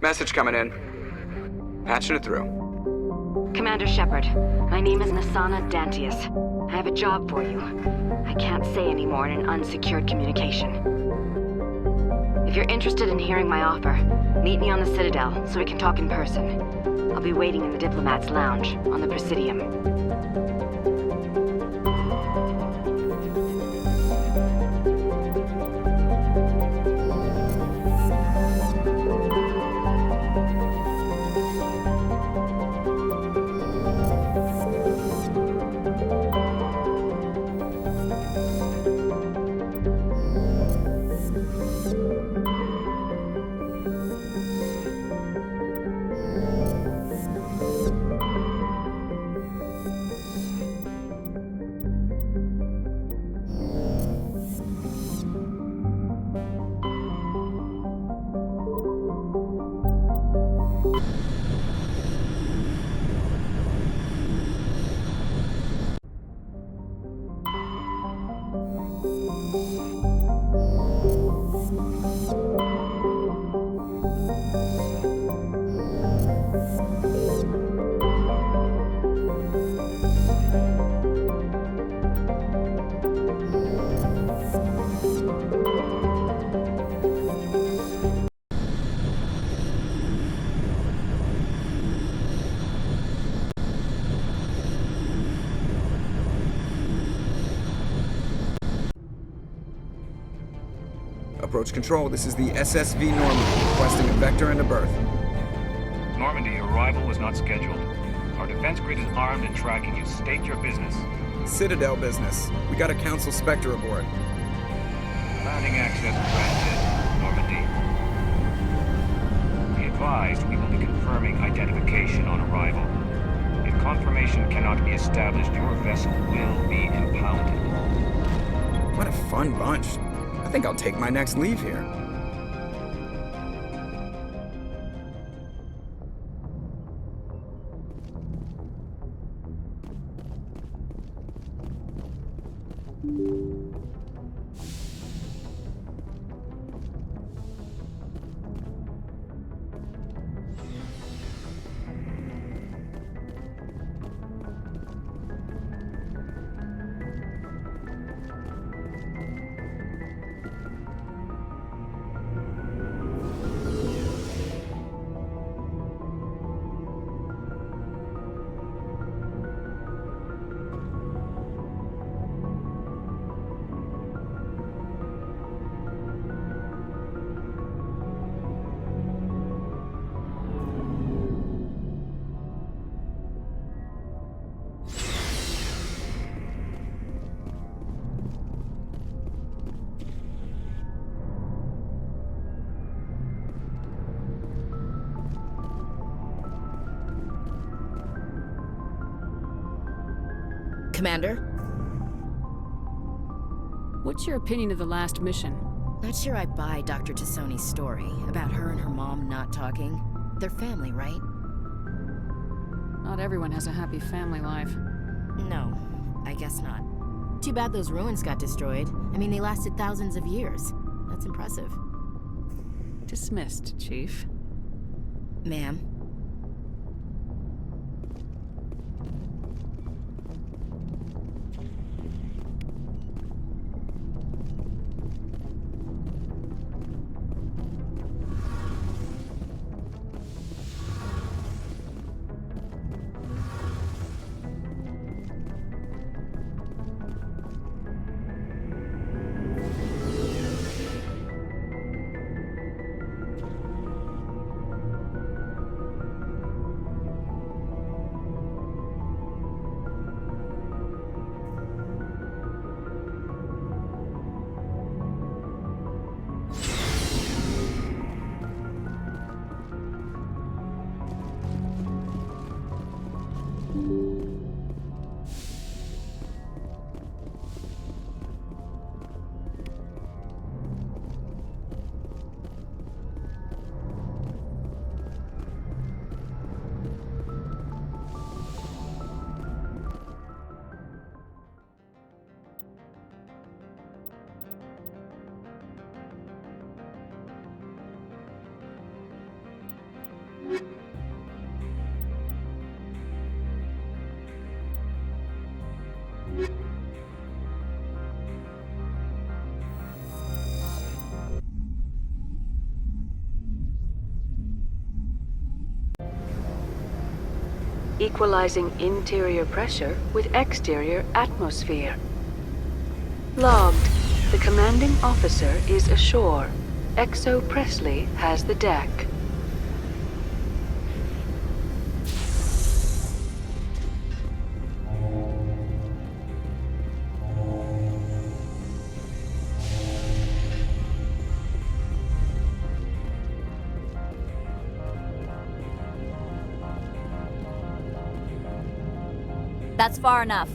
Message coming in. Patching it through. Commander Shepard, my name is Nasana Dantius. I have a job for you. I can't say any more in an unsecured communication. If you're interested in hearing my offer, meet me on the Citadel so we can talk in person. I'll be waiting in the Diplomat's Lounge on the Presidium. Approach control, this is the SSV Normandy, requesting a vector and a berth. Normandy, your arrival was not scheduled. Our defense grid is armed and tracking you. State your business. Citadel business. We got a Council Spectre aboard. Landing access granted, Normandy. Be advised, we will be confirming identification on arrival. If confirmation cannot be established, your vessel will be impounded. What a fun bunch. I think I'll take my next leave here. Commander? What's your opinion of the last mission? Not sure I buy Dr. Tassoni's story about her and her mom not talking. They're family, right? Not everyone has a happy family life. No, I guess not. Too bad those ruins got destroyed. I mean, they lasted thousands of years. That's impressive. Dismissed, Chief. Ma'am. Equalizing interior pressure with exterior atmosphere. Logged. The commanding officer is ashore. Exo Presley has the deck. That's far enough.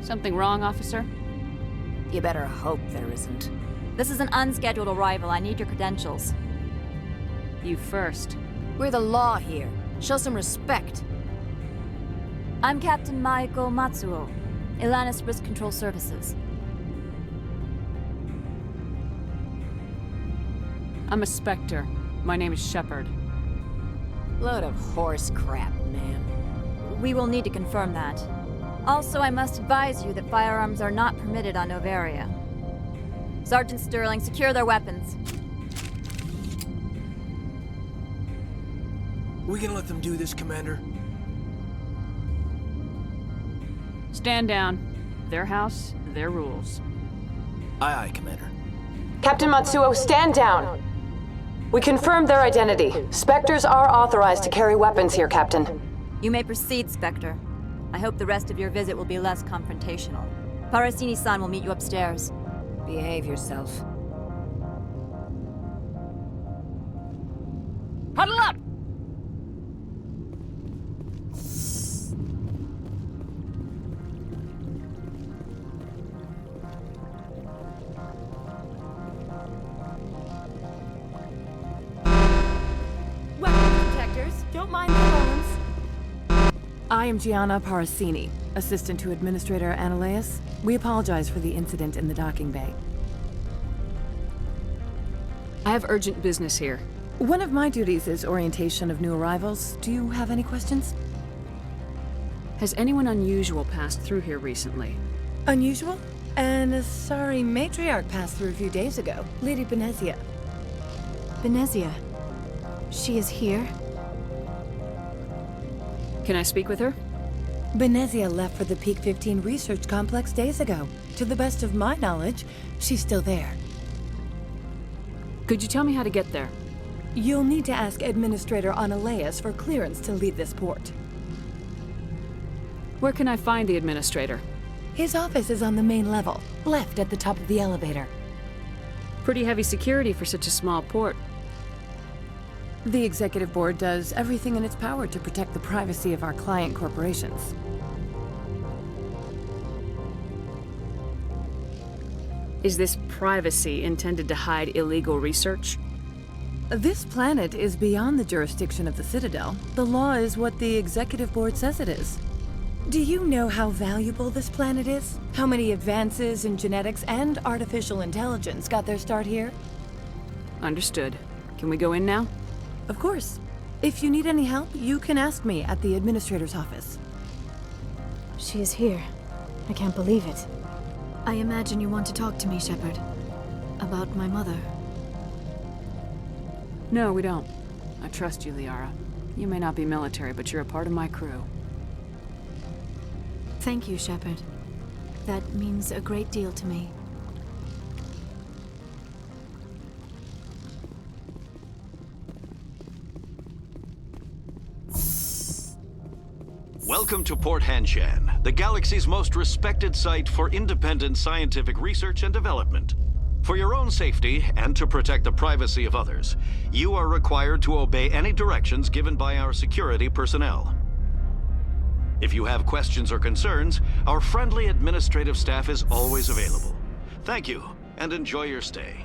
Something wrong, officer? You better hope there isn't. This is an unscheduled arrival. I need your credentials. You first. We're the law here. Show some respect. I'm Captain Maiko Matsuo, Ilanis Risk Control Services. I'm a Spectre. My name is Shepard. Load of horse crap, ma'am. We will need to confirm that. Also, I must advise you that firearms are not permitted on Noveria. Sergeant Sterling, secure their weapons. We can let them do this, Commander. Stand down. Their house, their rules. Aye, aye, Commander. Captain Matsuo, stand down! We confirmed their identity. Spectres are authorized to carry weapons here, Captain. You may proceed, Spectre. I hope the rest of your visit will be less confrontational. Parasini-san will meet you upstairs. Behave yourself. Huddle up! Weapon protectors, don't mind the bones. I am Gianna Parasini, assistant to Administrator Ananias. We apologize for the incident in the docking bay. I have urgent business here. One of my duties is orientation of new arrivals. Do you have any questions? Has anyone unusual passed through here recently? Unusual? And a sorry matriarch passed through a few days ago. Lady Benezia. Benezia. She is here? Can I speak with her? Benezia left for the Peak 15 research complex days ago. To the best of my knowledge, she's still there. Could you tell me how to get there? You'll need to ask Administrator Ananias for clearance to leave this port. Where can I find the Administrator? His office is on the main level, left at the top of the elevator. Pretty heavy security for such a small port. The Executive Board does everything in its power to protect the privacy of our client corporations. Is this privacy intended to hide illegal research? This planet is beyond the jurisdiction of the Citadel. The law is what the Executive Board says it is. Do you know how valuable this planet is? How many advances in genetics and artificial intelligence got their start here? Understood. Can we go in now? Of course. If you need any help, you can ask me at the administrator's office. She is here. I can't believe it. I imagine you want to talk to me, Shepard. About my mother. No, we don't. I trust you, Liara. You may not be military, but you're a part of my crew. Thank you, Shepard. That means a great deal to me. Welcome to Port Hanshan, the galaxy's most respected site for independent scientific research and development. For your own safety and to protect the privacy of others, you are required to obey any directions given by our security personnel. If you have questions or concerns, our friendly administrative staff is always available. Thank you, and enjoy your stay.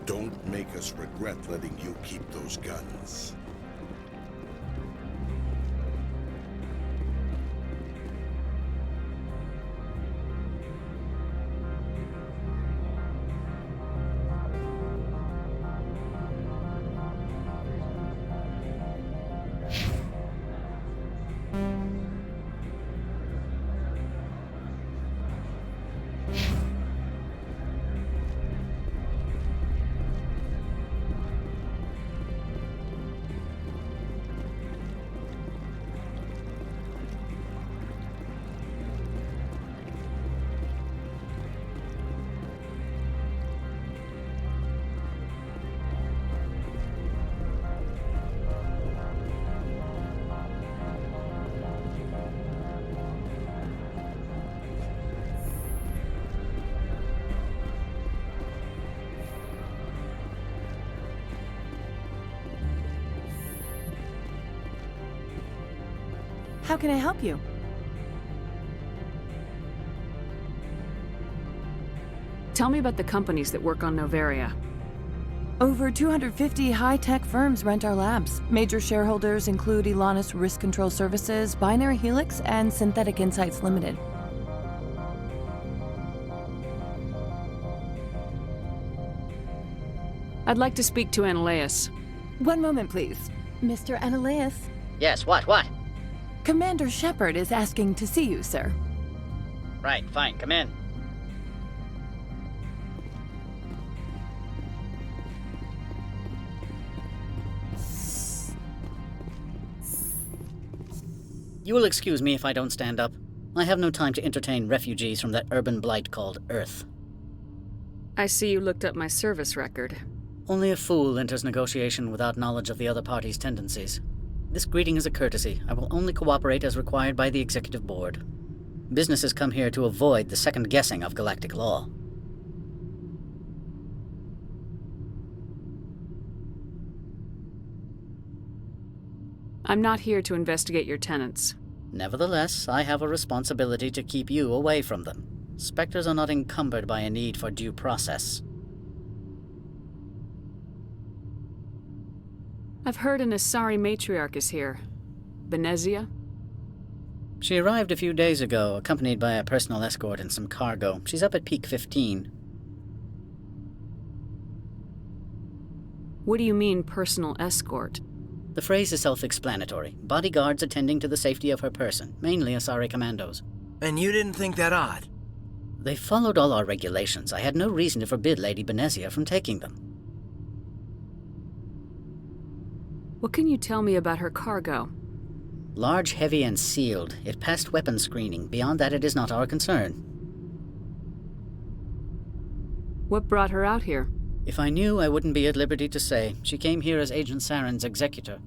Don't make us regret letting you keep those guns. How can I help you? Tell me about the companies that work on Noveria. Over 250 high-tech firms rent our labs. Major shareholders include Elanus Risk Control Services, Binary Helix, and Synthetic Insights Limited. I'd like to speak to Analeas. One moment, please. Mr. Analeas? Yes, what? Commander Shepard is asking to see you, sir. Right, fine, come in. You will excuse me if I don't stand up. I have no time to entertain refugees from that urban blight called Earth. I see you looked up my service record. Only a fool enters negotiation without knowledge of the other party's tendencies. This greeting is a courtesy. I will only cooperate as required by the Executive Board. Businesses come here to avoid the second guessing of galactic law. I'm not here to investigate your tenants. Nevertheless, I have a responsibility to keep you away from them. Spectres are not encumbered by a need for due process. I've heard an Asari matriarch is here. Venezia? She arrived a few days ago, accompanied by a personal escort and some cargo. She's up at Peak 15. What do you mean, personal escort? The phrase is self-explanatory. Bodyguards attending to the safety of her person, mainly Asari commandos. And you didn't think that odd? They followed all our regulations. I had no reason to forbid Lady Venezia from taking them. What can you tell me about her cargo? Large, heavy, and sealed. It passed weapons screening. Beyond that, it is not our concern. What brought her out here? If I knew, I wouldn't be at liberty to say. She came here as Agent Saren's executor.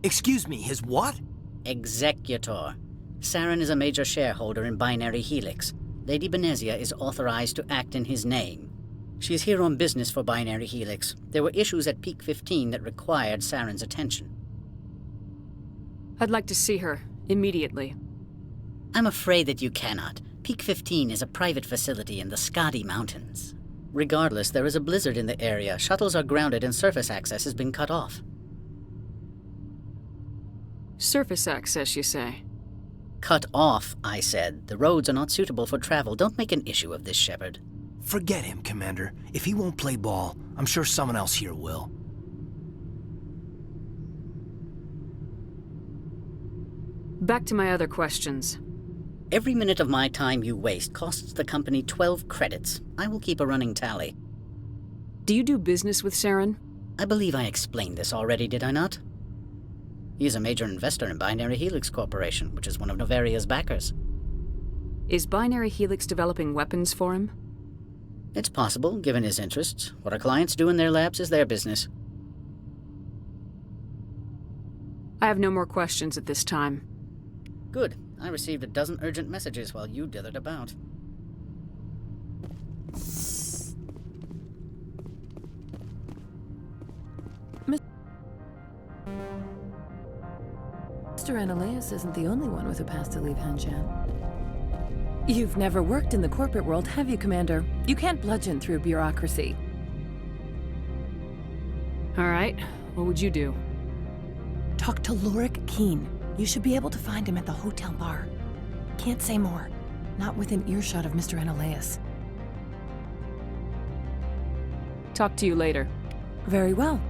Excuse me, his what? Executor. Saren is a major shareholder in Binary Helix. Lady Venezia is authorized to act in his name. She is here on business for Binary Helix. There were issues at Peak 15 that required Saren's attention. I'd like to see her, immediately. I'm afraid that you cannot. Peak 15 is a private facility in the Skadi Mountains. Regardless, there is a blizzard in the area. Shuttles are grounded and surface access has been cut off. Surface access, you say? Cut off, I said. The roads are not suitable for travel. Don't make an issue of this, Shepard. Forget him, Commander. If he won't play ball, I'm sure someone else here will. Back to my other questions. Every minute of my time you waste costs the company 12 credits. I will keep a running tally. Do you do business with Saren? I believe I explained this already, did I not? He is a major investor in Binary Helix Corporation, which is one of Noveria's backers. Is Binary Helix developing weapons for him? It's possible, given his interests. What our clients do in their labs is their business. I have no more questions at this time. Good. I received a dozen urgent messages while you dithered about. Mr. Analeas isn't the only one with a pass to leave Hanshan. You've never worked in the corporate world, have you, Commander? You can't bludgeon through bureaucracy. All right, what would you do? Talk to Lorik Keen. You should be able to find him at the hotel bar. Can't say more. Not within earshot of Mr. Analaeus. Talk to you later. Very well.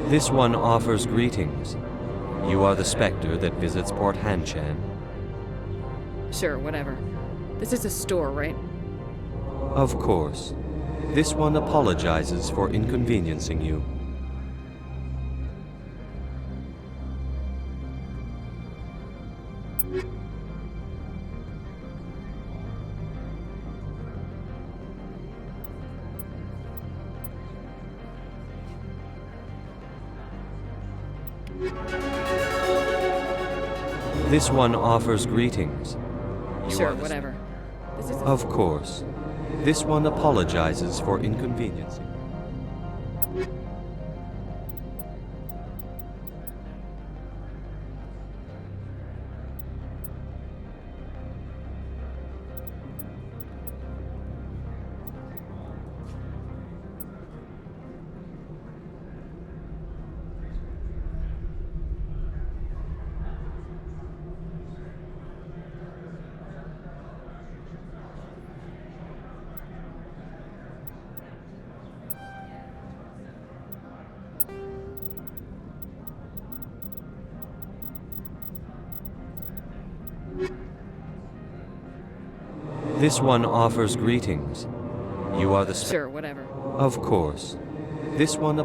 This one offers greetings. You are the specter that visits Port Hanshan. Sure, whatever. This is a store, right? Of course. This one apologizes for inconveniencing you. This one offers greetings. Sure, whatever. This is Of course. This one apologizes for inconveniencing. This one offers greetings. You are the Sure, whatever. Of course. This one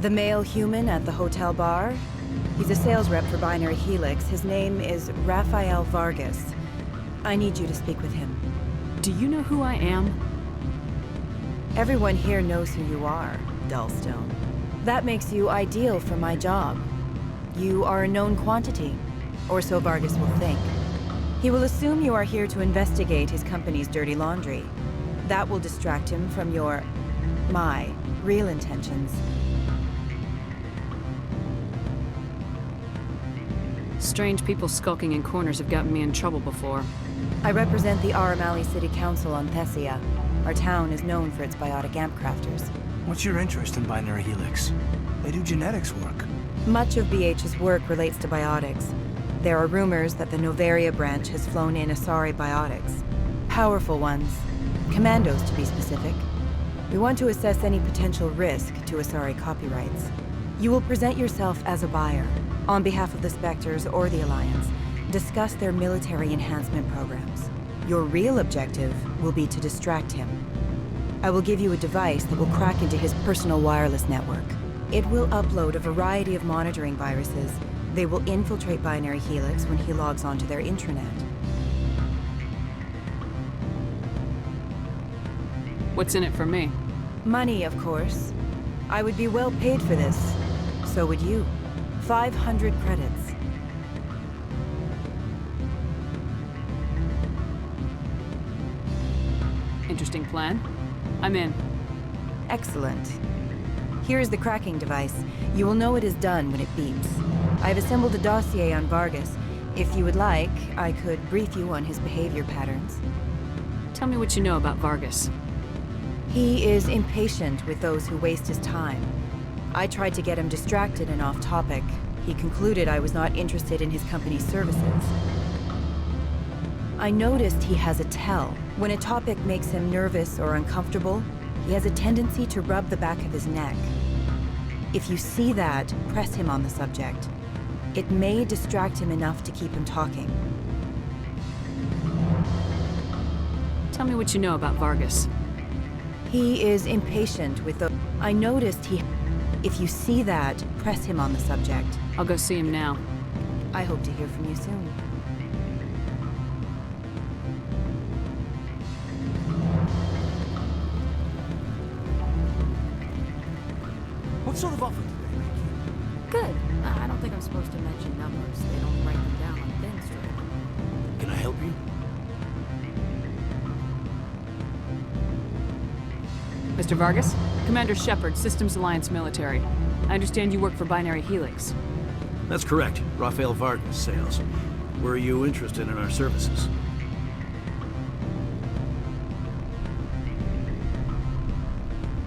The male human at the hotel bar? He's a sales rep for Binary Helix. His name is Rafael Vargas. I need you to speak with him. Do you know who I am? Everyone here knows who you are, Dullstone. That makes you ideal for my job. You are a known quantity, or so Vargas will think. He will assume you are here to investigate his company's dirty laundry. That will distract him from my real intentions. Strange people skulking in corners have gotten me in trouble before. I represent the Aramali City Council on Thessia. Our town is known for its biotic amp crafters. What's your interest in Binary Helix? They do genetics work. Much of BH's work relates to biotics. There are rumors that the Noveria branch has flown in Asari biotics. Powerful ones. Commandos, to be specific. We want to assess any potential risk to Asari copyrights. You will present yourself as a buyer, on behalf of the Spectres or the Alliance, discuss their military enhancement programs. Your real objective will be to distract him. I will give you a device that will crack into his personal wireless network. It will upload a variety of monitoring viruses. They will infiltrate Binary Helix when he logs onto their intranet. What's in it for me? Money, of course. I would be well paid for this. So would you. 500 credits. Interesting plan. I'm in. Excellent. Here is the cracking device. You will know it is done when it beeps. I have assembled a dossier on Vargas. If you would like, I could brief you on his behavior patterns. Tell me what you know about Vargas. He is impatient with those who waste his time. I tried to get him distracted and off topic. He concluded I was not interested in his company's services. I noticed he has a tell. When a topic makes him nervous or uncomfortable, he has a tendency to rub the back of his neck. If you see that, press him on the subject. It may distract him enough to keep him talking. Tell me what you know about Vargas. He is impatient with the... I noticed he... If you see that, press him on the subject. I'll go see him now. I hope to hear from you soon. What sort of offer did they make you? Good. I don't think I'm supposed to mention numbers. They don't write them down on thin string. Can I help you? Mr. Vargas? Commander Shepard, Systems Alliance Military. I understand you work for Binary Helix. That's correct. Rafael Vargas, sales. Were you interested in our services?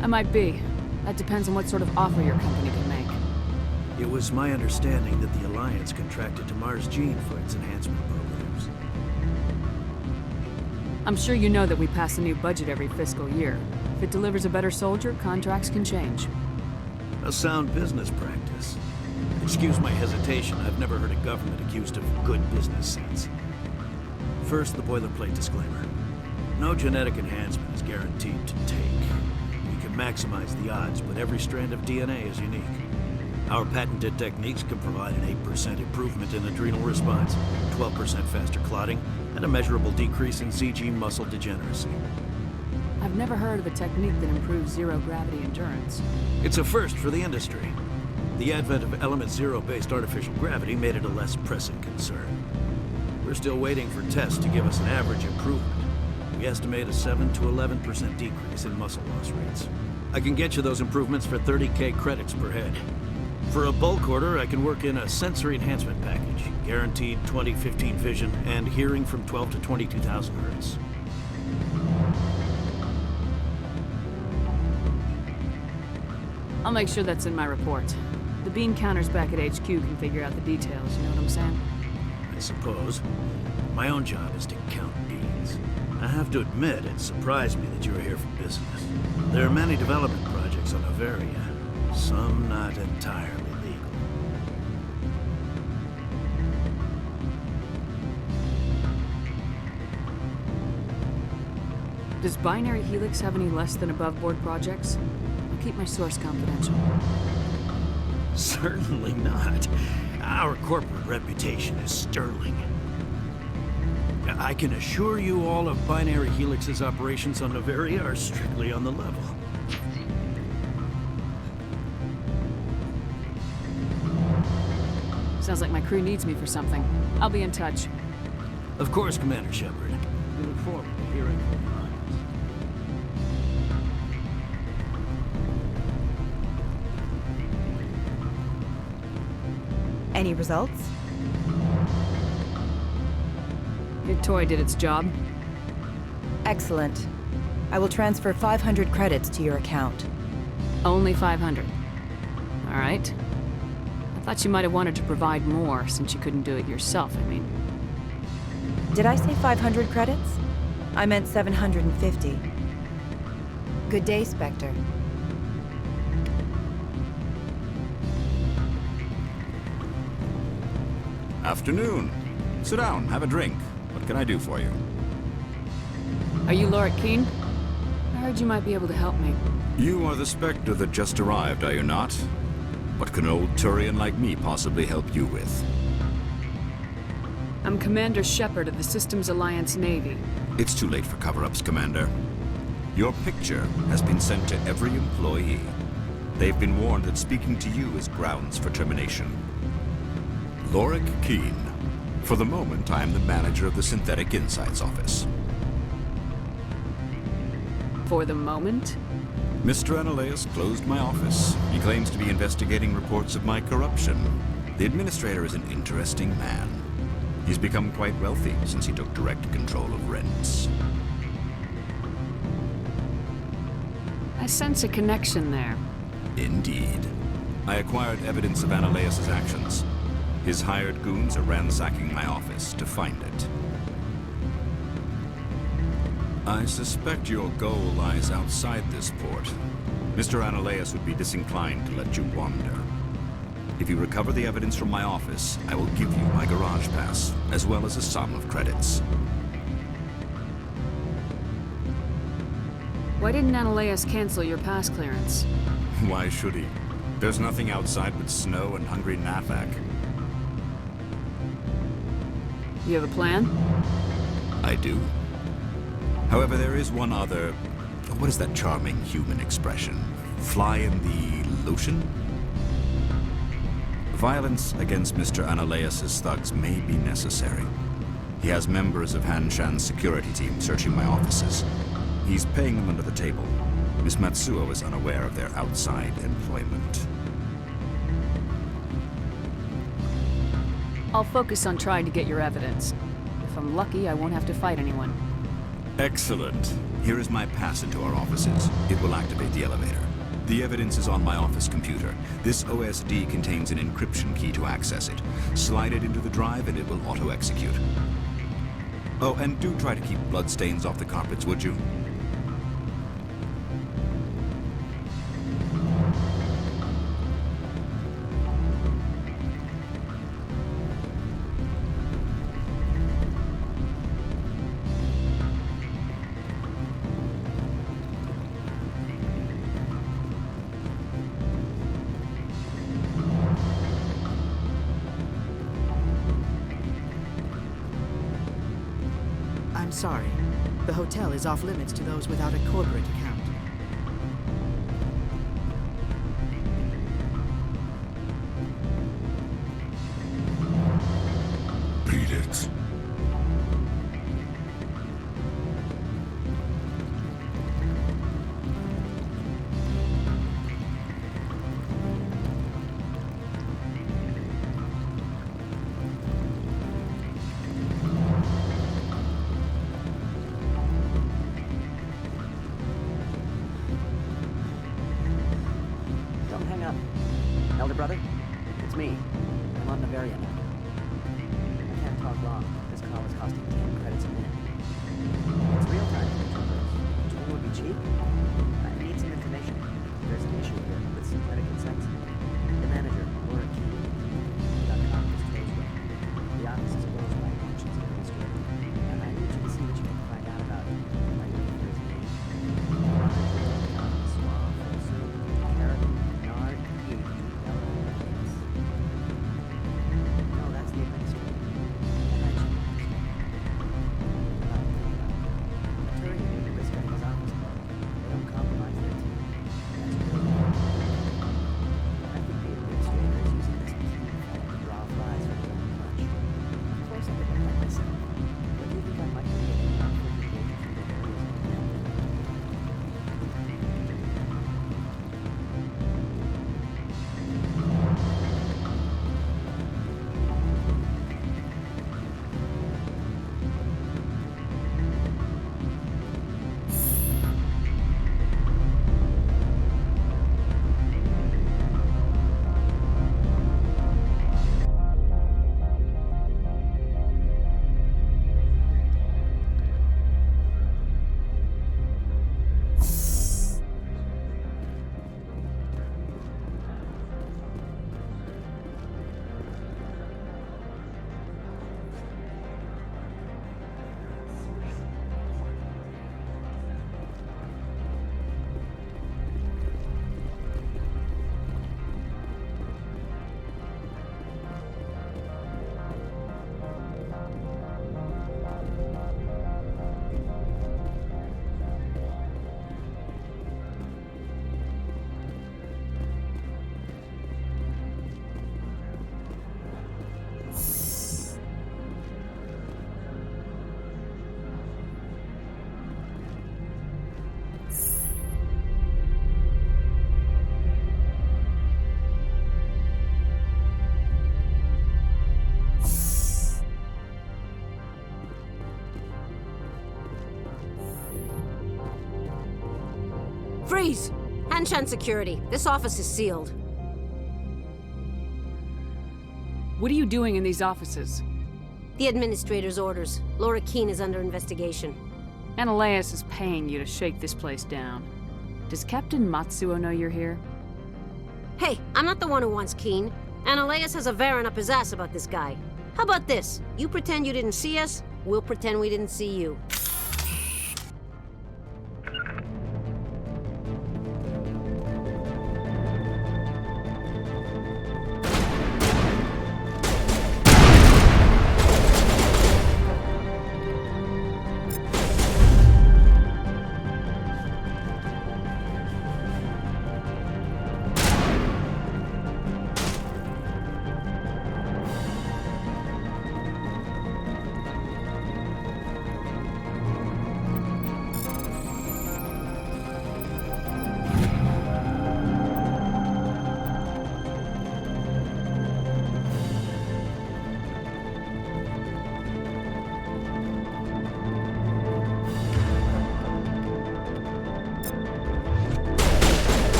I might be. That depends on what sort of offer your company can make. It was my understanding that the Alliance contracted to Mars Gene for its enhancement programs. I'm sure you know that we pass a new budget every fiscal year. If it delivers a better soldier, contracts can change. A sound business practice. Excuse my hesitation, I've never heard a government accused of good business sense. First, the boilerplate disclaimer. No genetic enhancement is guaranteed to take. We can maximize the odds, but every strand of DNA is unique. Our patented techniques can provide an 8% improvement in adrenal response, 12% faster clotting, and a measurable decrease in ZG muscle degeneracy. I've never heard of a technique that improves zero-gravity endurance. It's a first for the industry. The advent of element zero-based artificial gravity made it a less pressing concern. We're still waiting for tests to give us an average improvement. We estimate a 7 to 11% decrease in muscle loss rates. I can get you those improvements for 30K credits per head. For a bulk order, I can work in a sensory enhancement package, guaranteed 20/15 vision, and hearing from 12 to 22,000 hertz. I'll make sure that's in my report. The bean counters back at HQ can figure out the details, you know what I'm saying? I suppose. My own job is to count beans. I have to admit, it surprised me that you were here for business. There are many development projects on Noveria, some not entirely legal. Does Binary Helix have any less than above-board projects? I'll keep my source confidential. Certainly not. Our corporate reputation is sterling. I can assure you all of Binary Helix's operations on Noveria are strictly on the level. Sounds like my crew needs me for something. I'll be in touch. Of course, Commander Shepard. We look forward to hearing from you. Any results? Your toy did its job. Excellent. I will transfer 500 credits to your account. Only 500. All right. I thought you might have wanted to provide more, since you couldn't do it yourself, I mean. Did I say 500 credits? I meant 750. Good day, Spectre. Afternoon. Sit down, have a drink. What can I do for you? Are you Lord Keene? I heard you might be able to help me. You are the Spectre that just arrived, are you not? What can an old Turian like me possibly help you with? I'm Commander Shepard of the Systems Alliance Navy. It's too late for cover-ups, Commander. Your picture has been sent to every employee. They've been warned that speaking to you is grounds for termination. Lorik Keene. For the moment, I am the manager of the Synthetic Insights Office. For the moment? Mr. Analeas closed my office. He claims to be investigating reports of my corruption. The administrator is an interesting man. He's become quite wealthy since he took direct control of rents. I sense a connection there. Indeed. I acquired evidence of Analeas' actions. His hired goons are ransacking my office to find it. I suspect your goal lies outside this port. Mr. Analeas would be disinclined to let you wander. If you recover the evidence from my office, I will give you my garage pass, as well as a sum of credits. Why didn't Analeas cancel your pass clearance? Why should he? There's nothing outside but snow and hungry Nafak. You have a plan? I do. However, there is one other... What is that charming human expression? Fly in the solution? Violence against Mr. Analaeus' thugs may be necessary. He has members of Han Shan's security team searching my offices. He's paying them under the table. Miss Matsuo is unaware of their outside employment. I'll focus on trying to get your evidence. If I'm lucky, I won't have to fight anyone. Excellent. Here is my pass into our offices. It will activate the elevator. The evidence is on my office computer. This OSD contains an encryption key to access it. Slide it into the drive and it will auto-execute. Oh, and do try to keep bloodstains off the carpets, would you? I'm sorry. The hotel is off limits to those without a corporate account. Beat it. Don't hang up. Elder brother, it's me. I'm on Noveria now. I can't talk long. This call is costing 10 credits a minute. It's real time for the troopers. Do you think it would be cheap? I need some information. There's an issue here with synthetic insects. The manager, Laura Key, got copies closed up. The office is closed by functions administrator. And I need you to see what you can find out about it. By waiting for his name. No, that's the administrator. Freeze! Hanshan Security. This office is sealed. What are you doing in these offices? The administrator's orders. Laura Keene is under investigation. Analaeus is paying you to shake this place down. Does Captain Matsuo know you're here? Hey, I'm not the one who wants Keene. Analaeus has a Varen up his ass about this guy. How about this? You pretend you didn't see us, we'll pretend we didn't see you.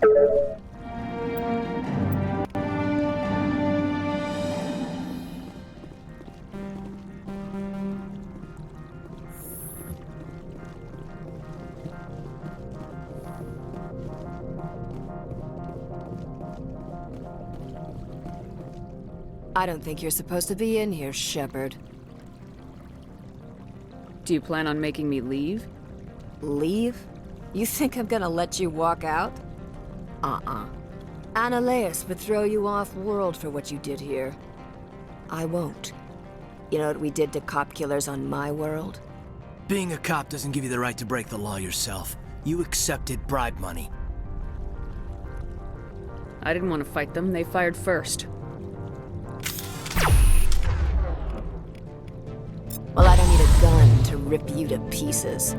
I don't think you're supposed to be in here, Shepard. Do you plan on making me leave? Leave? You think I'm gonna let you walk out? Ananias would throw you off-world for what you did here. I won't. You know what we did to cop killers on my world? Being a cop doesn't give you the right to break the law yourself. You accepted bribe money. I didn't want to fight them. They fired first. Well, I don't need a gun to rip you to pieces.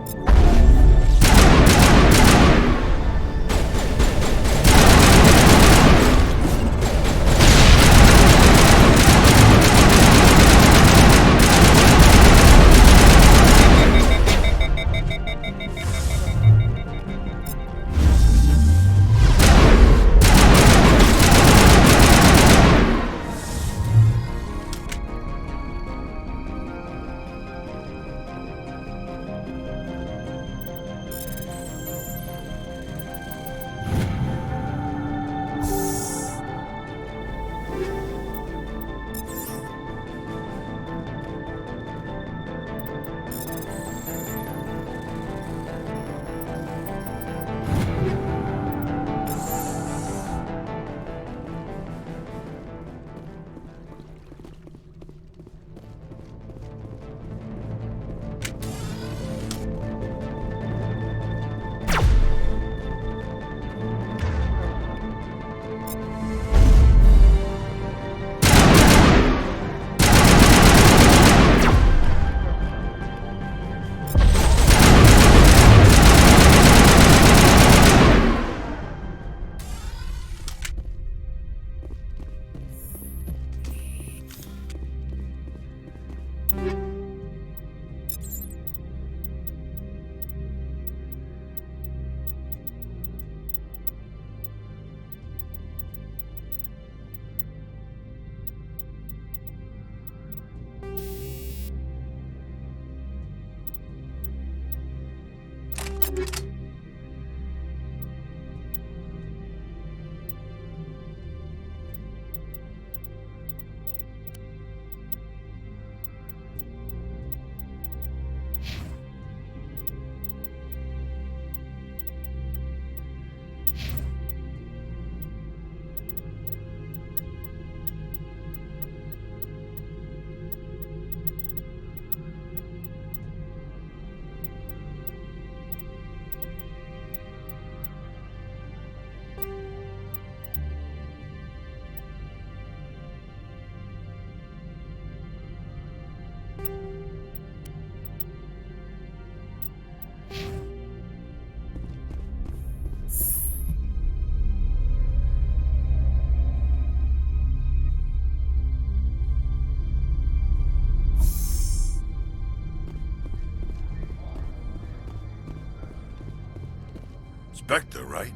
Spectre, right?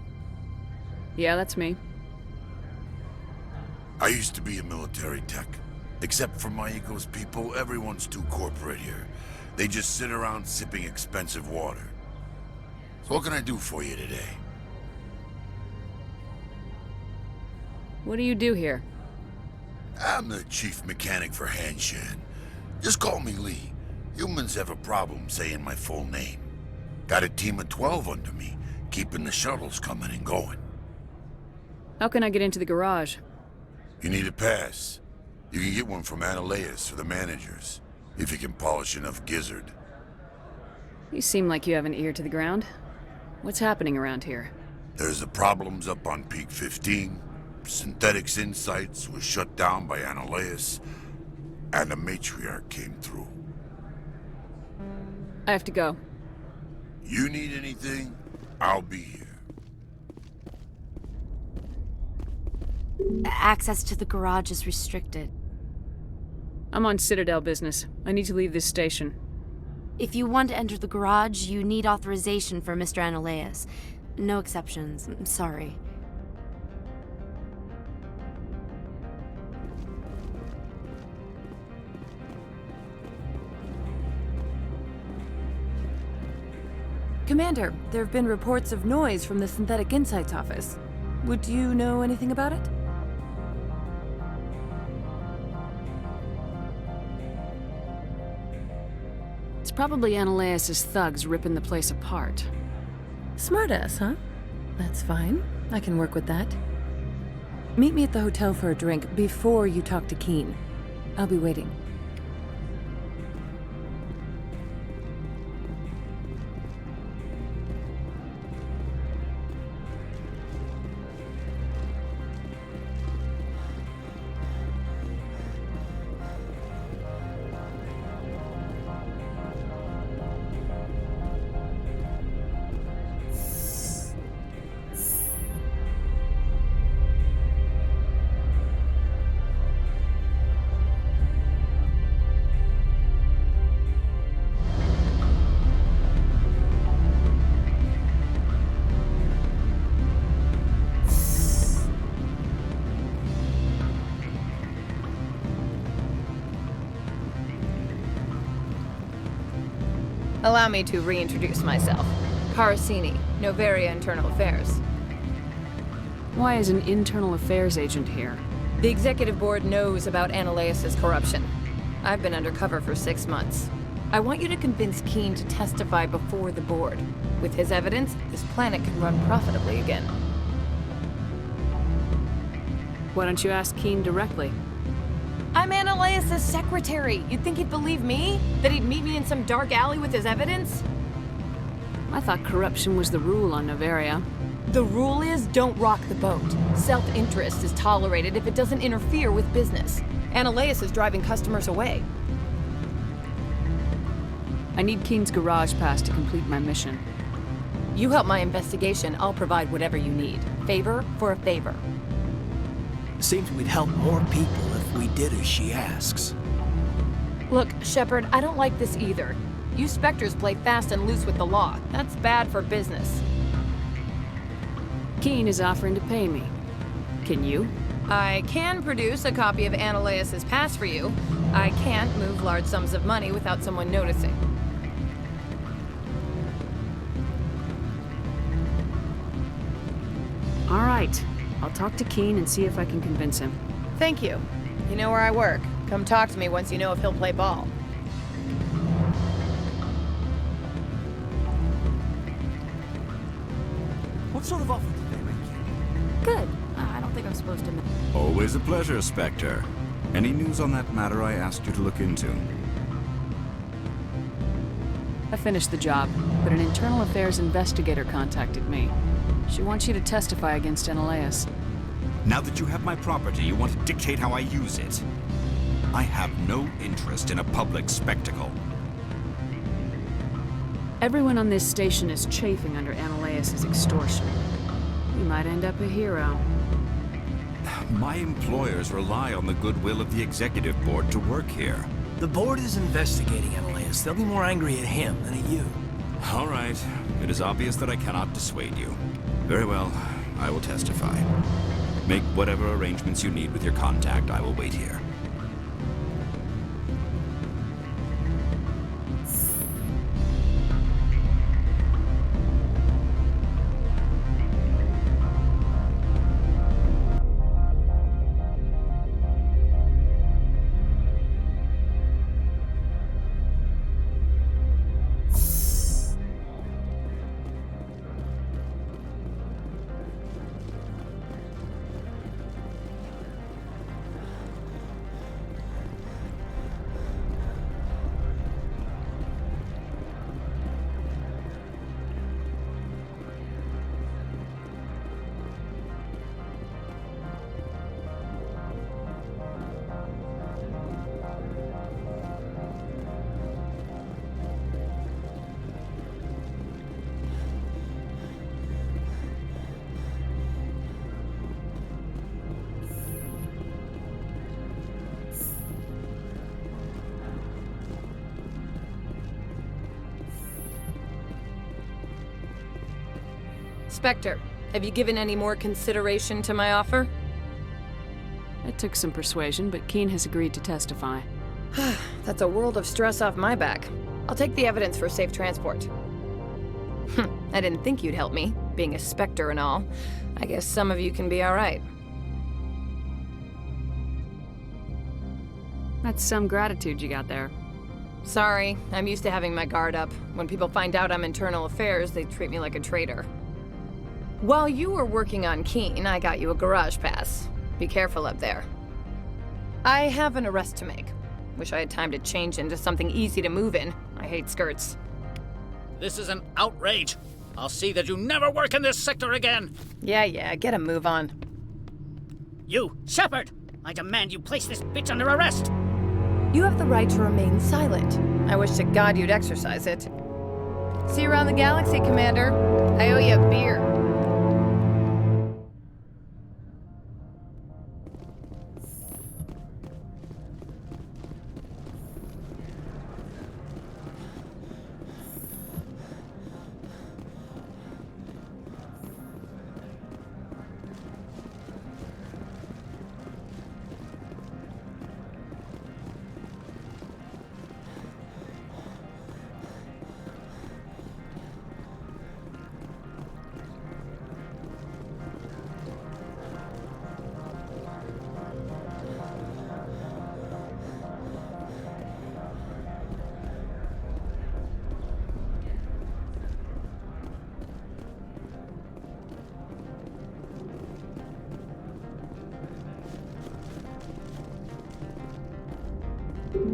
Yeah, that's me. I used to be a military tech. Except for my eco's people, everyone's too corporate here. They just sit around sipping expensive water. So what can I do for you today? What do you do here? I'm the chief mechanic for Hanshan. Just call me Lee. Humans have a problem saying my full name. Got a team of 12 under me, keeping the shuttles coming and going. How can I get into the garage? You need a pass. You can get one from Ananias or the managers, if you can polish enough gizzard. You seem like you have an ear to the ground. What's happening around here? There's the problems up on Peak 15. Synthetics Insights was shut down by Ananias, and the matriarch came through. I have to go. You need anything? I'll be here. Access to the garage is restricted. I'm on Citadel business. I need to leave this station. If you want to enter the garage, you need authorization for Mr. Ananias. No exceptions. I'm sorry. Commander, there have been reports of noise from the Synthetic Insights office. Would you know anything about it? It's probably Ananias' thugs ripping the place apart. Smartass, huh? That's fine. I can work with that. Meet me at the hotel for a drink before you talk to Keen. I'll be waiting. Allow me to reintroduce myself. Parasini, Noveria Internal Affairs. Why is an internal affairs agent here? The executive board knows about Ananias' corruption. I've been undercover for 6 months. I want you to convince Keen to testify before the board. With his evidence, this planet can run profitably again. Why don't you ask Keen directly? I'm Ananias' secretary. You'd think he'd believe me? That he'd meet me in some dark alley with his evidence? I thought corruption was the rule on Noveria. The rule is don't rock the boat. Self-interest is tolerated if it doesn't interfere with business. Ananias is driving customers away. I need Keen's garage pass to complete my mission. You help my investigation, I'll provide whatever you need. Favor for a favor. Seems we'd help more people if we did as she asks. Look, Shepard, I don't like this either. You Spectres play fast and loose with the law. That's bad for business. Keen is offering to pay me. Can you? I can produce a copy of Ananias' pass for you. I can't move large sums of money without someone noticing. All right. I'll talk to Keen and see if I can convince him. Thank you. You know where I work. Come talk to me once you know if he'll play ball. What sort of offer did they make you? Good. I don't think I'm supposed to know. Always a pleasure, Spectre. Any news on that matter I asked you to look into? I finished the job, but an internal affairs investigator contacted me. She wants you to testify against Ananias. Now that you have my property, you want to dictate how I use it. I have no interest in a public spectacle. Everyone on this station is chafing under Ananias' extortion. You might end up a hero. My employers rely on the goodwill of the executive board to work here. The board is investigating Ananias. They'll be more angry at him than at you. All right. It is obvious that I cannot dissuade you. Very well. I will testify. Make whatever arrangements you need with your contact. I will wait here. Spectre, have you given any more consideration to my offer? It took some persuasion, but Keen has agreed to testify. That's a world of stress off my back. I'll take the evidence for safe transport. I didn't think you'd help me, being a Spectre and all. I guess some of you can be alright. That's some gratitude you got there. Sorry, I'm used to having my guard up. When people find out I'm internal affairs, they treat me like a traitor. While you were working on Keen, I got you a garage pass. Be careful up there. I have an arrest to make. Wish I had time to change into something easy to move in. I hate skirts. This is an outrage. I'll see that you never work in this sector again. Yeah, get a move on. You, Shepard! I demand you place this bitch under arrest! You have the right to remain silent. I wish to God you'd exercise it. See you around the galaxy, Commander. I owe you a beer.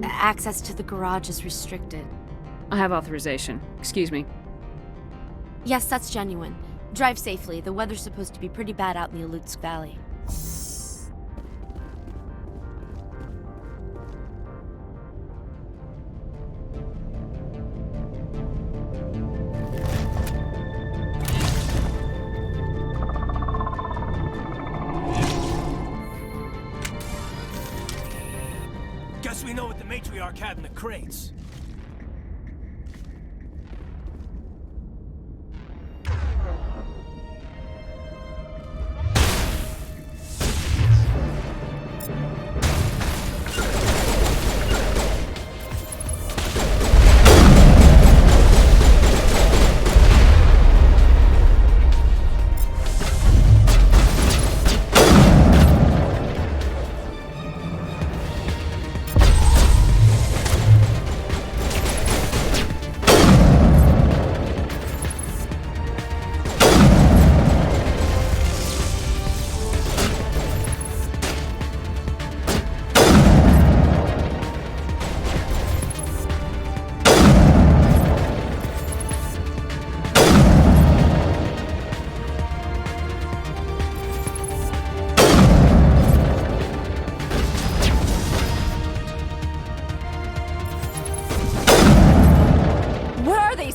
Access to the garage is restricted. I have authorization. Excuse me. Yes, that's genuine. Drive safely. The weather's supposed to be pretty bad out in the Alutsk Valley. Guess we know what the matriarch had in the crates.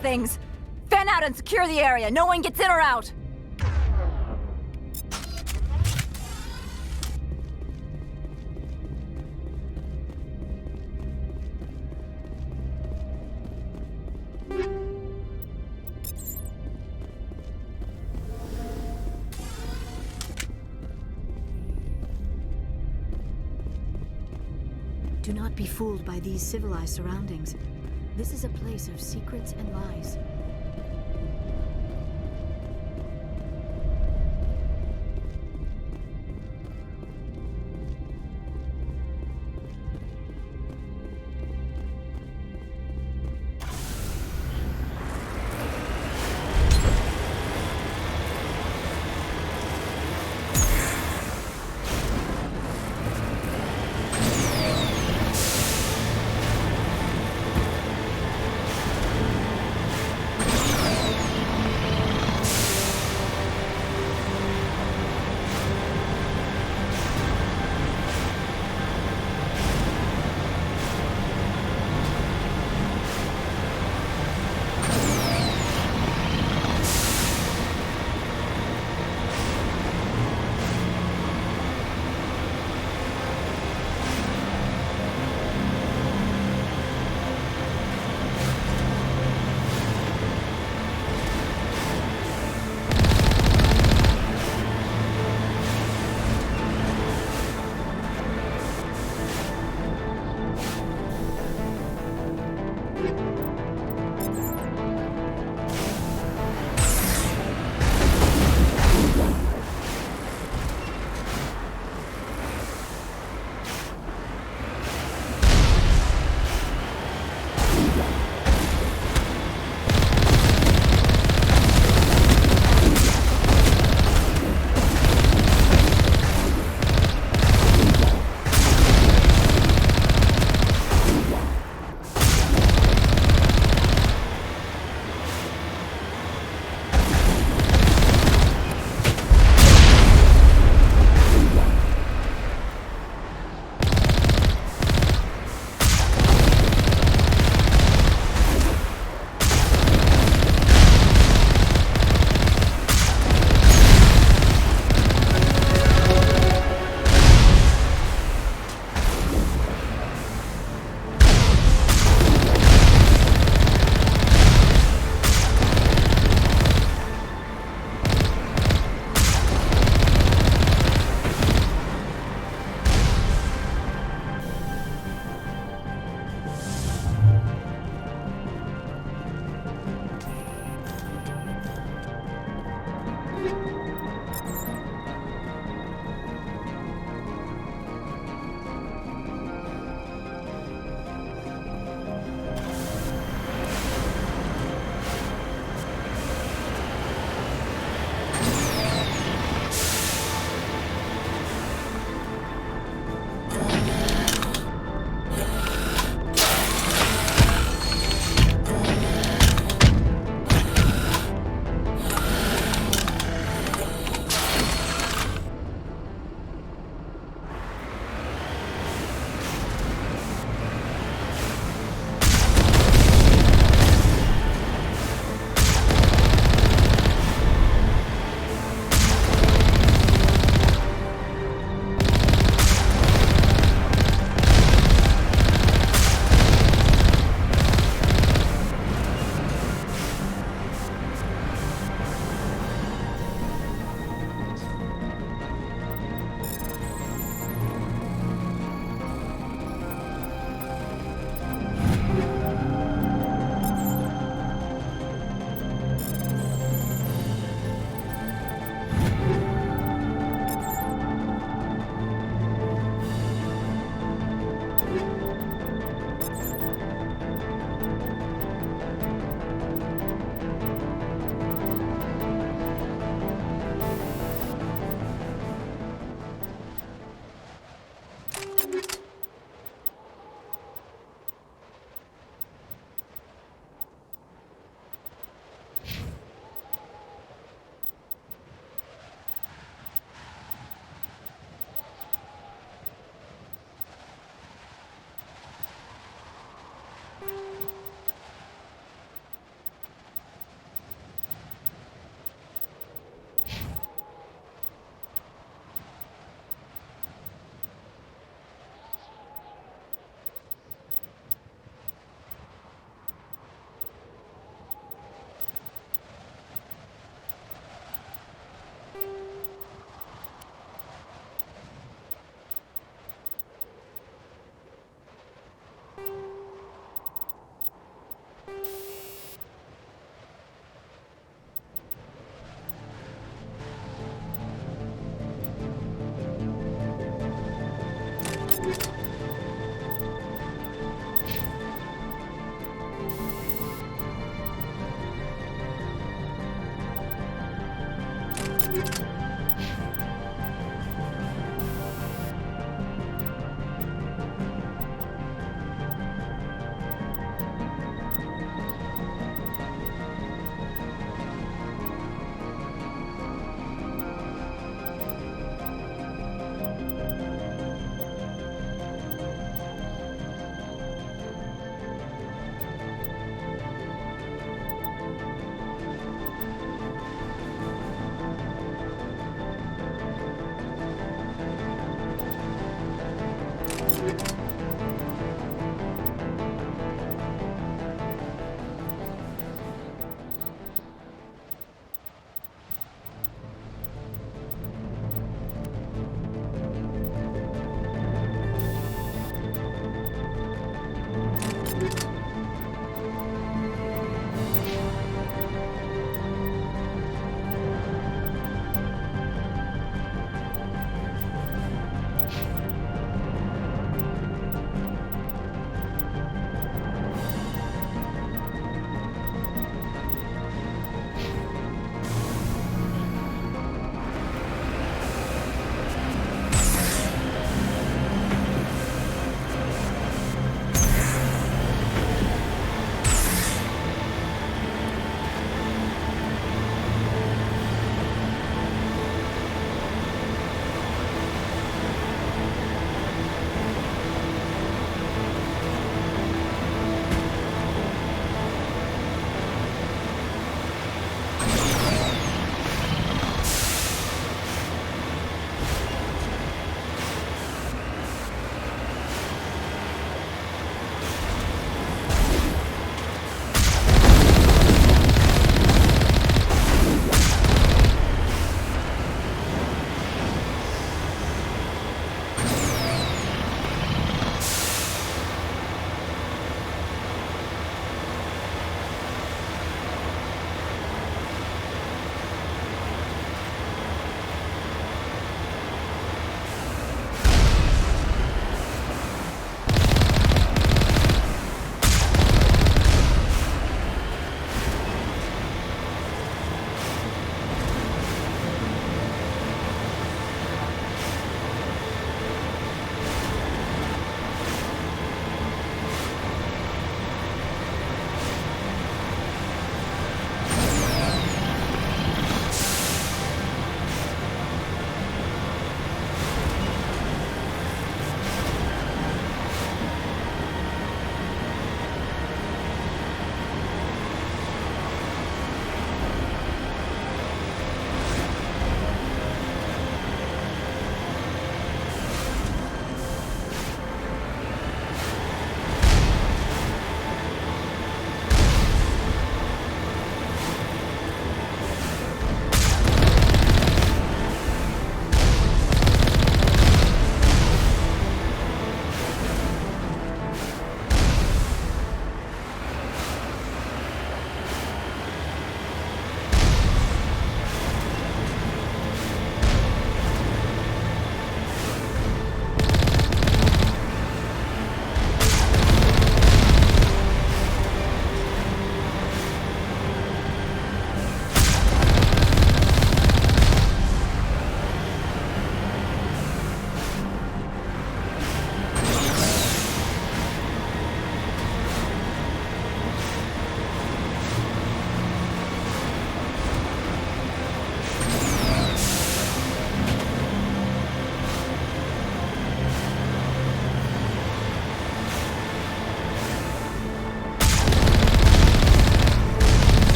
Things. Fan out and secure the area. No one gets in or out. Do not be fooled by these civilized surroundings. This is a place of secrets and lies.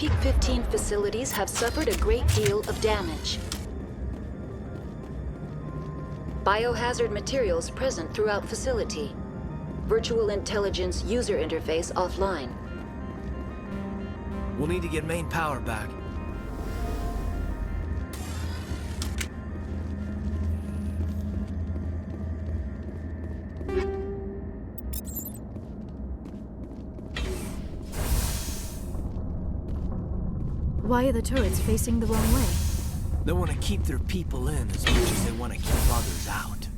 Peak 15 facilities have suffered a great deal of damage. Biohazard materials present throughout facility. Virtual intelligence user interface offline. We'll need to get main power back. Why are the turrets facing the wrong way? They want to keep their people in as much as they want to keep others out.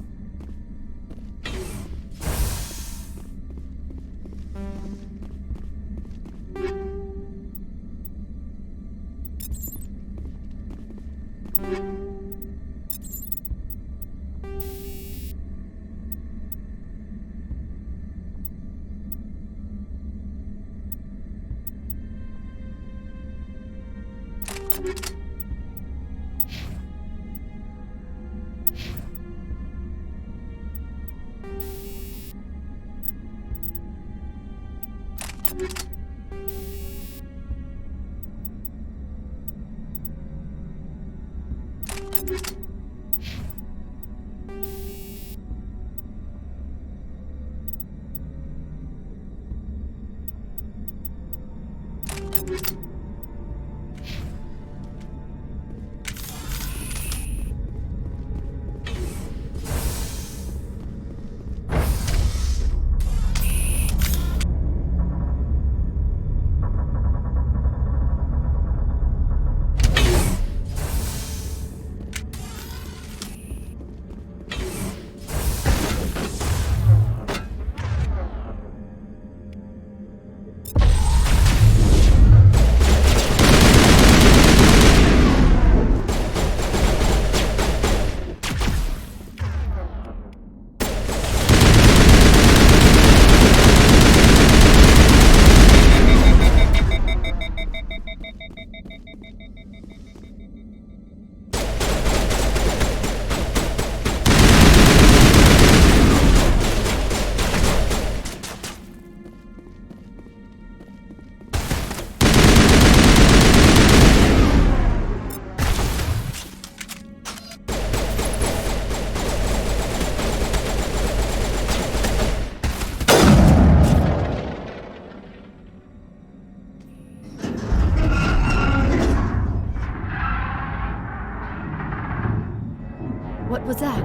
What was that?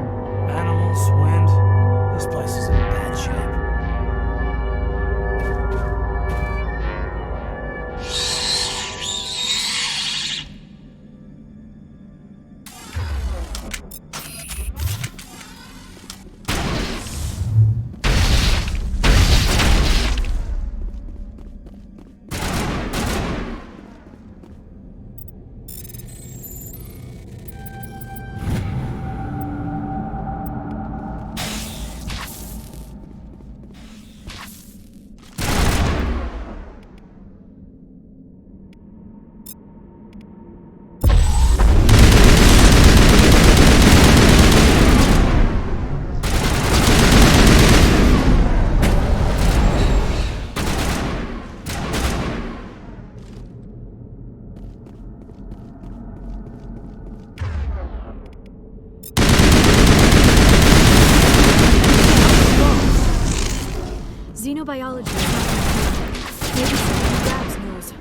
Animals, wind. This place is in bad shape. Xenobiology is not my field. Maybe someone Gabs knows.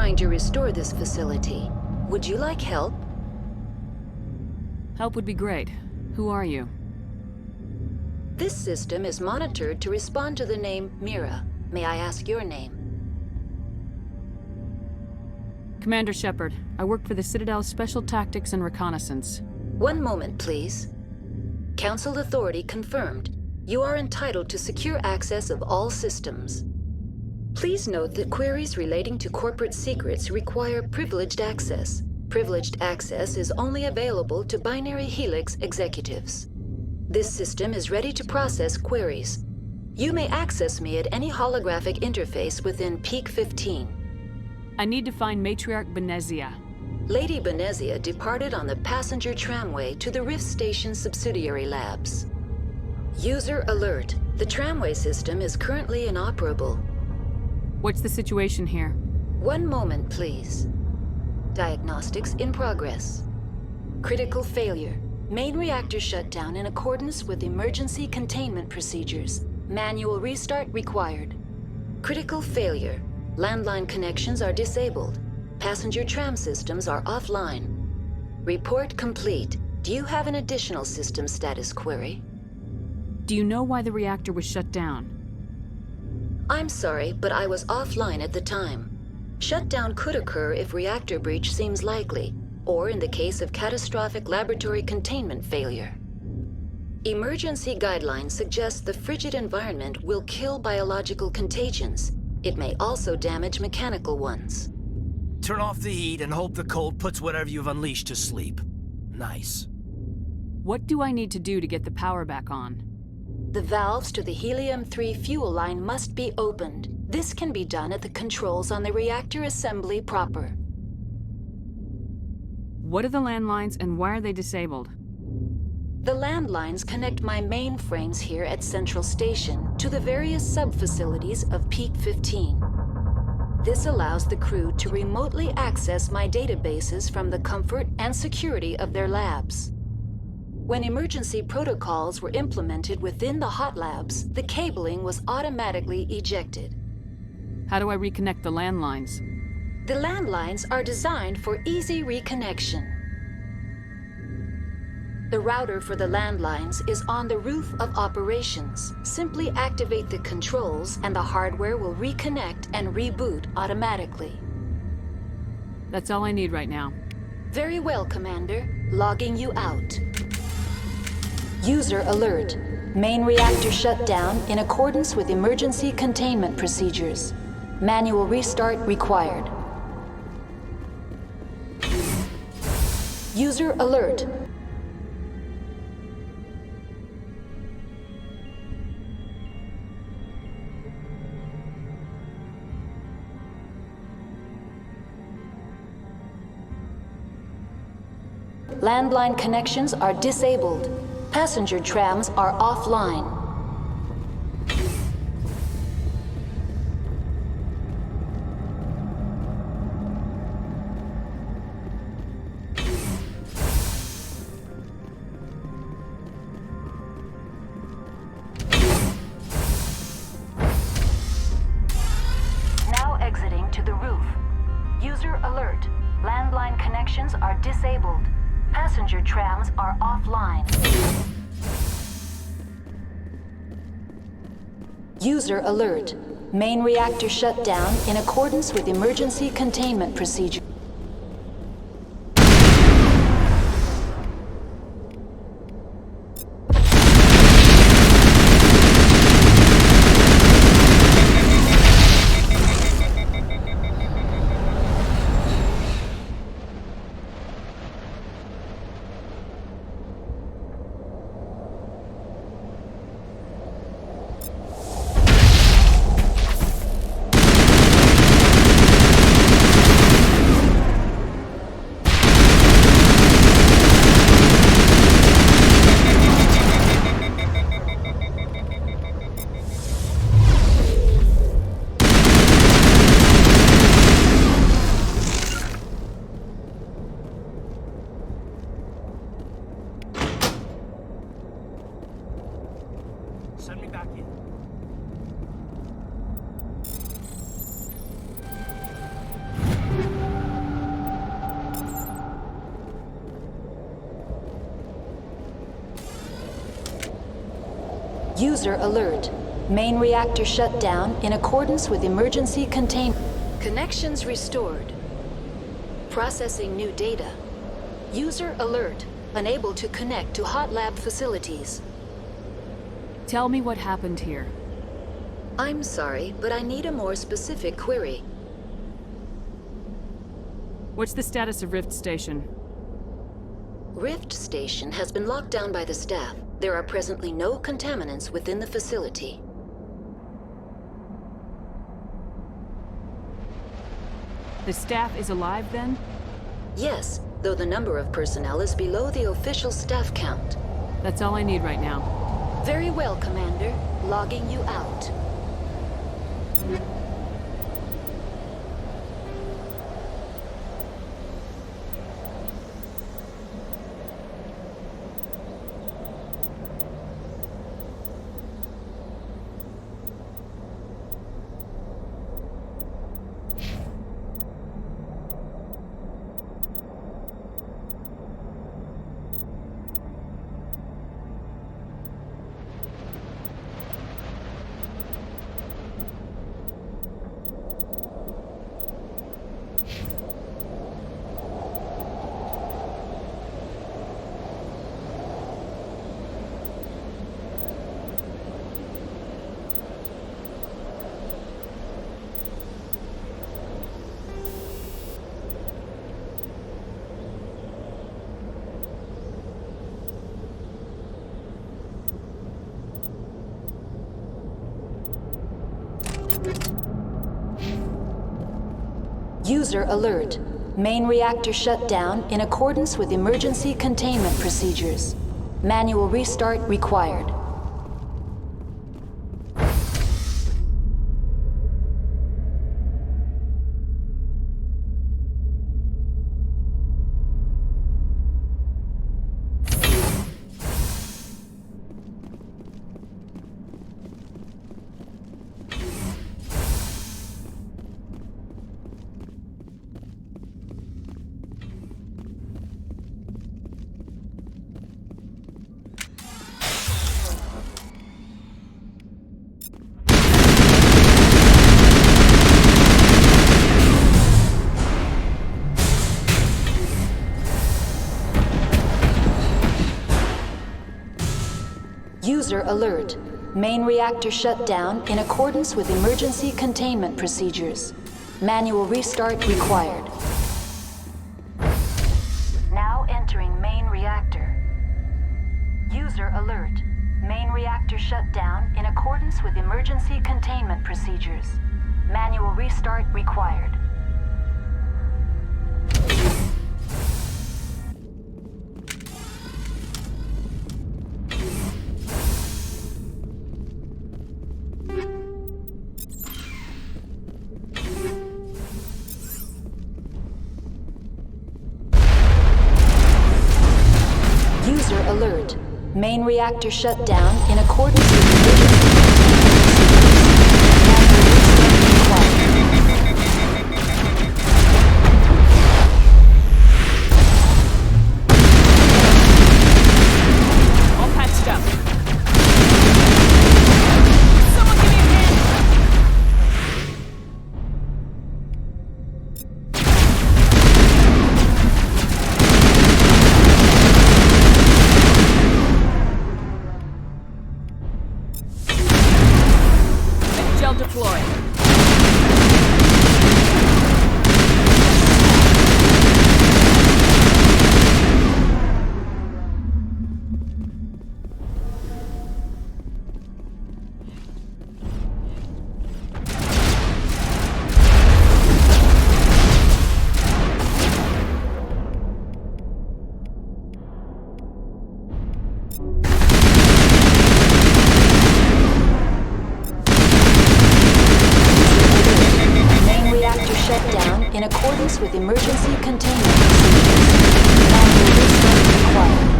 trying to restore this facility. Would you like help? Help would be great. Who are you? This system is monitored to respond to the name Mira. May I ask your name? Commander Shepard. I work for the Citadel's Special Tactics and Reconnaissance. One moment, please. Council authority confirmed. You are entitled to secure access of all systems. Please note that queries relating to corporate secrets require privileged access. Privileged access is only available to Binary Helix executives. This system is ready to process queries. You may access me at any holographic interface within Peak 15. I need to find Matriarch Benezia. Lady Benezia departed on the passenger tramway to the Rift Station subsidiary labs. User alert. The tramway system is currently inoperable. What's the situation here? One moment, please. Diagnostics in progress. Critical failure. Main reactor shut down in accordance with emergency containment procedures. Manual restart required. Critical failure. Landline connections are disabled. Passenger tram systems are offline. Report complete. Do you have an additional system status query? Do you know why the reactor was shut down? I'm sorry, but I was offline at the time. Shutdown could occur if reactor breach seems likely, or in the case of catastrophic laboratory containment failure. Emergency guidelines suggest the frigid environment will kill biological contagions. It may also damage mechanical ones. Turn off the heat and hope the cold puts whatever you've unleashed to sleep. Nice. What do I need to do to get the power back on? The valves to the helium-3 fuel line must be opened. This can be done at the controls on the reactor assembly proper. What are the landlines and why are they disabled? The landlines connect my mainframes here at Central Station to the various sub-facilities of Peak 15. This allows the crew to remotely access my databases from the comfort and security of their labs. When emergency protocols were implemented within the hot labs, the cabling was automatically ejected. How do I reconnect the landlines? The landlines are designed for easy reconnection. The router for the landlines is on the roof of operations. Simply activate the controls and the hardware will reconnect and reboot automatically. That's all I need right now. Very well, Commander. Logging you out. User alert. Main reactor shut down in accordance with emergency containment procedures. Manual restart required. User alert. Landline connections are disabled. Passenger trams are offline. Now exiting to the roof. User alert. Landline connections are disabled. Passenger trams are offline. User alert. Main reactor shut down in accordance with emergency containment procedure. Send me back in. User alert. Main reactor shut down in accordance with emergency containment. Connections restored. Processing new data. User alert. Unable to connect to hot lab facilities. Tell me what happened here. I'm sorry, but I need a more specific query. What's the status of Rift Station? Rift Station has been locked down by the staff. There are presently no contaminants within the facility. The staff is alive then? Yes, though the number of personnel is below the official staff count. That's all I need right now. Very well, Commander. Logging you out. User alert. Main reactor shut down in accordance with emergency containment procedures. Manual restart required. User alert. Main reactor shut down in accordance with emergency containment procedures. Manual restart required. Now entering main reactor. User alert. Main reactor shut down in accordance with emergency containment procedures. Manual restart required. User alert. Main reactor shut down in accordance with emergency All patched up. Someone give me a hand! Gel deployed. Main reactor shut down in accordance with emergency containment procedures. Manual restart required.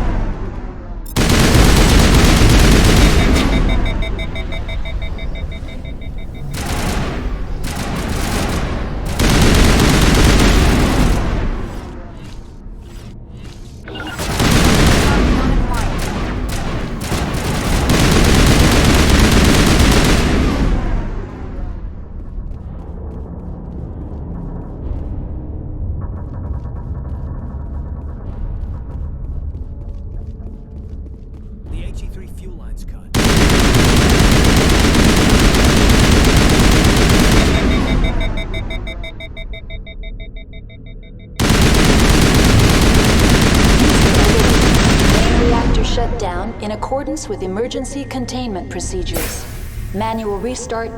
HE3 fuel line's cut. Main reactor shut down in accordance with emergency containment procedures. Manual restart.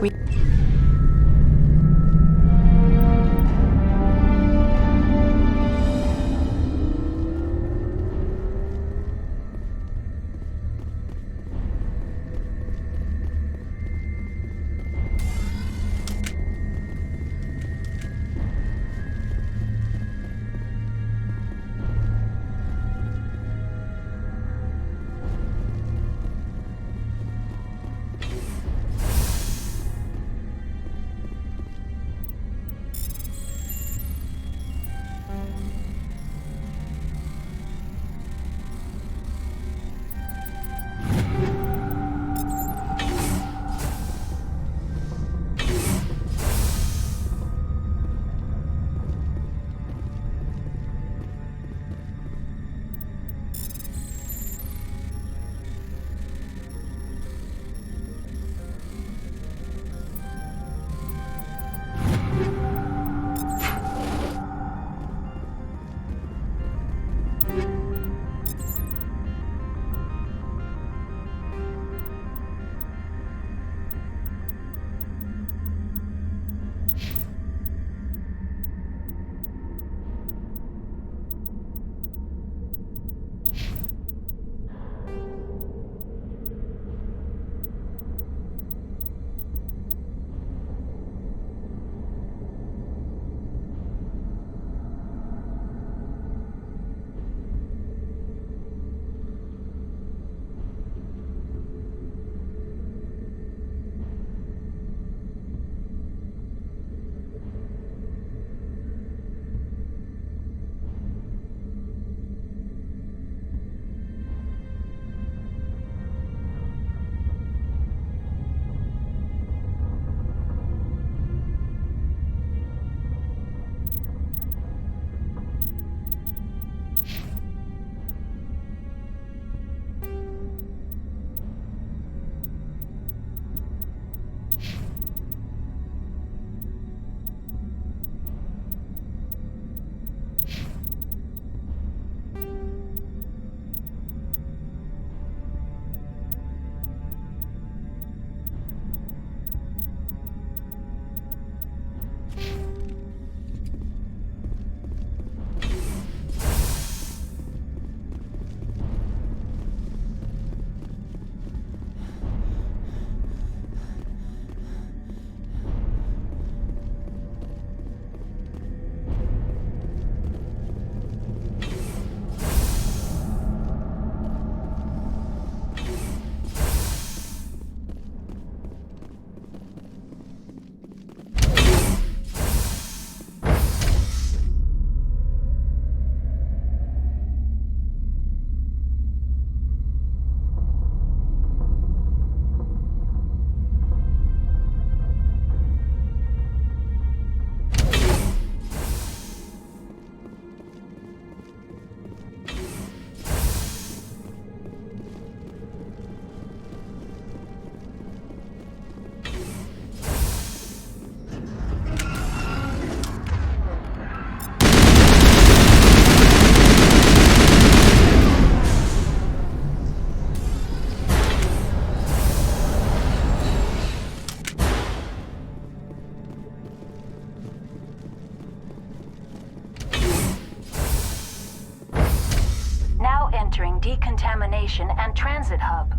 Entering decontamination and transit hub.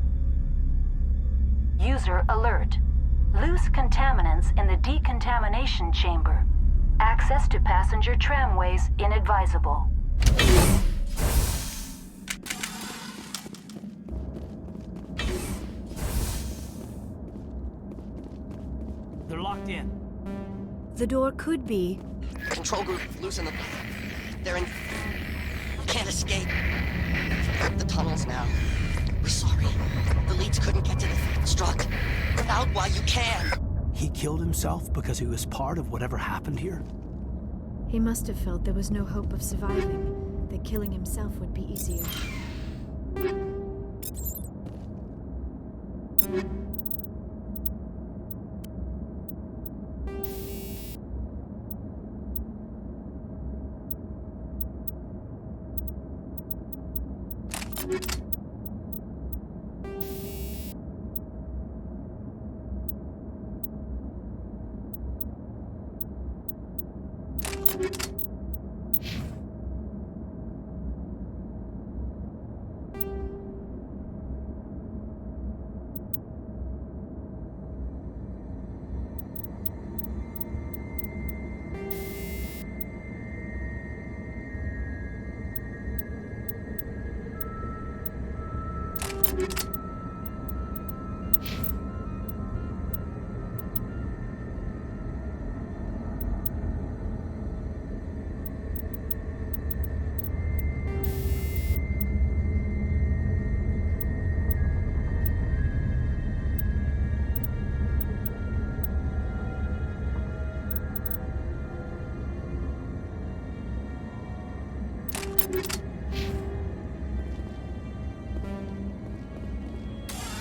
User alert. Loose contaminants in the decontamination chamber. Access to passenger tramways inadvisable. They're locked in. The door could be... Control group, loosen them. They're in... Can't escape. The tunnels now. We're sorry. The leads couldn't get to the struck. Get out while you can. He killed himself because he was part of whatever happened here? He must have felt there was no hope of surviving, that killing himself would be easier.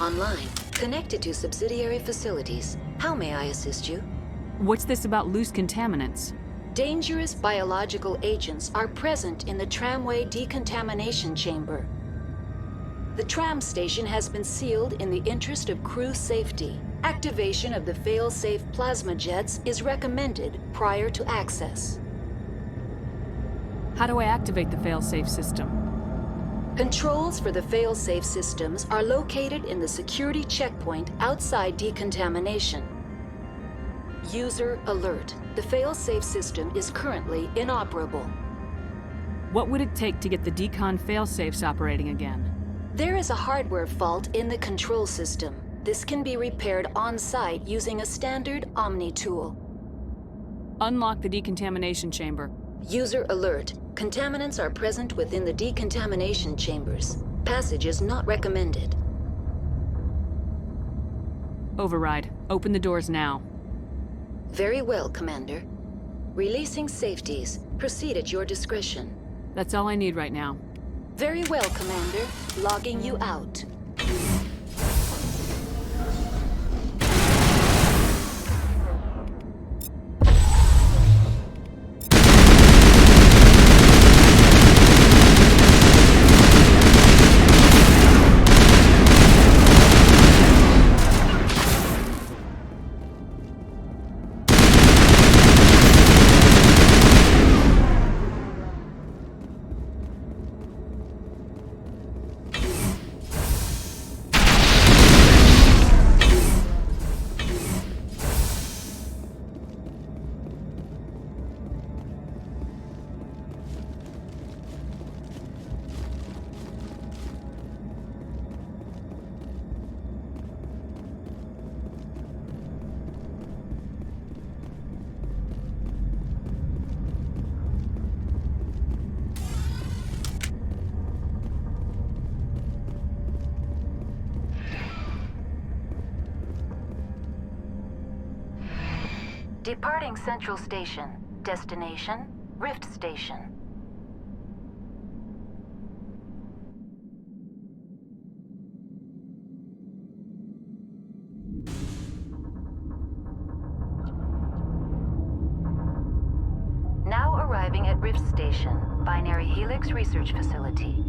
Online, connected to subsidiary facilities. How may I assist you? What's this about loose contaminants? Dangerous biological agents are present in the tramway decontamination chamber. The tram station has been sealed in the interest of crew safety. Activation of the fail-safe plasma jets is recommended prior to access. How do I activate the fail-safe system? Controls for the fail-safe systems are located in the security checkpoint outside decontamination. User alert. The fail-safe system is currently inoperable. What would it take to get the decon fail-safes operating again? There is a hardware fault in the control system. This can be repaired on-site using a standard Omni tool. Unlock the decontamination chamber. User alert. Contaminants are present within the decontamination chambers. Passage is not recommended. Override. Open the doors now. Very well, Commander. Releasing safeties. Proceed at your discretion. That's all I need right now. Very well, Commander. Logging you out. Departing Central Station. Destination, Rift Station. Now arriving at Rift Station, Binary Helix Research Facility.